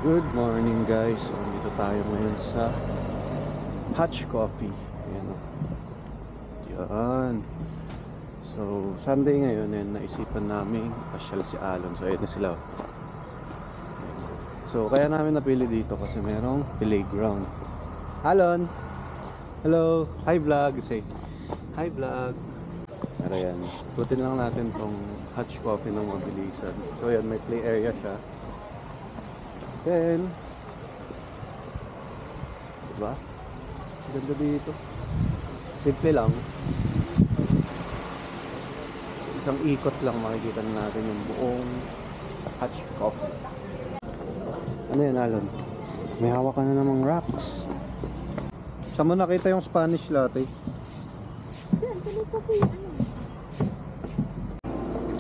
Good morning guys. So, dito tayo ngayon sa Hutch Coffee. Ayan o. Yan. So, Sunday ngayon and naisipan namin pasyal si Alon. So, ayan na sila. So, kaya namin napili dito kasi merong playground. Alon! Hello! Hi vlog! Say, hi vlog! Pero yan. Putin lang natin tong Hutch Coffee ng mabilisan. So, ayan. May play area siya. Then, diba? Ganda dito. Simple lang. Isang ikot lang makikita natin yung buong Hutch Coffee. Ano yan, Alon? May hawak ka na namang rocks. Saan mo nakita yung Spanish latte? Diyan, tuloy pa po yung ano.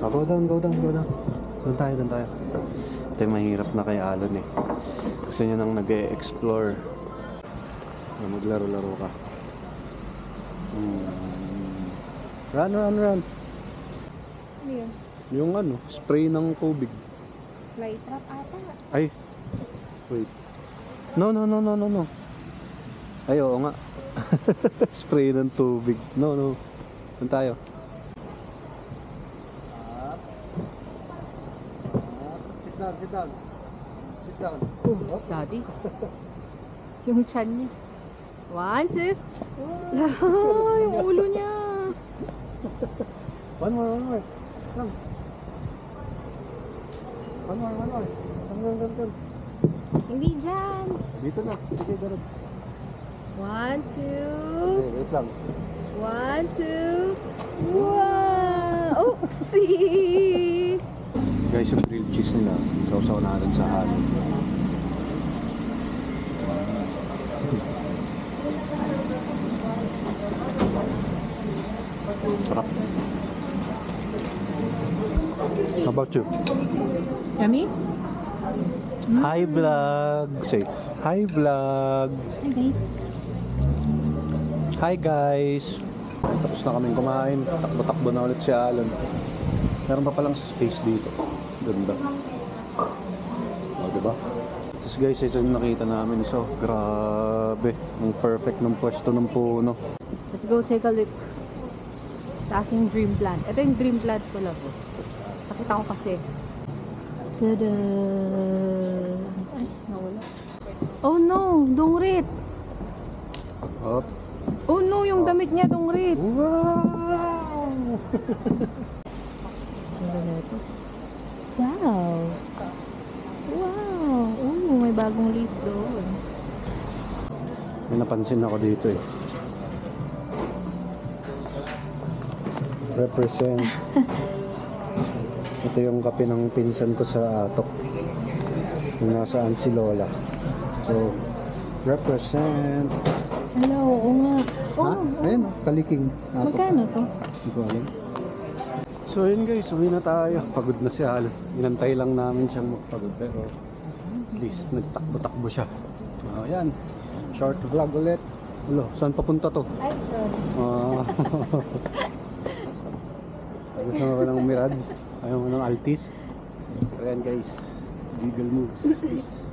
Go down, go down, go down. Doon tayo, doon tayo. Ito yung mahirap na kay Alon eh. Gusto niya nang nag-e-explore. Maglaro-laro ka. Run, run, run. Ano yun? Yung ano, spray ng tubig. Fly trap ata. Ay. Wait. No, no, no, no, no, no. Ay, oo nga. Spray ng tubig. No, no. Doon tayo. Sit down, sit down. Sit down. Oh, daddy. Yung chan niya. 1, 2. Yung ulo niya. One more, one more. Come. One more, one more. Come. Hindi dyan. Dito na. Sige, ganun. 1, 2. Okay, wait lang. 1, 2. Wow! Oopsie! Guys, yung grilled cheese nila, sausaw natin sa halo. Sarap. How about you? Yummy? Hi vlog! Say, hi vlog! Hi guys. Hi guys! Tapos na kaming kumain. Takbo-takbo na ulit si Alon. Meron pa palang space dito. Ganda. O, diba? Tapos guys, ito yung nakita namin. So, grabe. Ang perfect ng pwesto ng puno. Let's go take a look sa aking dream plant. Ito yung dream plant ko lang. Nakita ko kasi. Tada! Ay, nawala. Oh no! Dungrit! Up. Oh no! Yung damit niya, dungrit! Wow! Wow! Wow! Oh, may bagong leaf doon. May napansin ako dito eh. Represent. Ito yung kape ng pinsan ko sa Atok. Kung nasaan si Lola. So, represent. Hello, oo nga. Ha? Oh, Ayun, kaliking. Atok. magkano to? Hindi ko alam. So yun guys, uwi na tayo. Pagod na si Alon. Inantay lang namin siyang magpagod. Pero at least nagtakbo-takbo siya. Ayan. Short vlog ulit. Hello, saan papunta to? Ay, sorry. Gusto mo ba ng Mirad? Ayaw mo ng Altis? Ayan guys. Legal moves. Peace.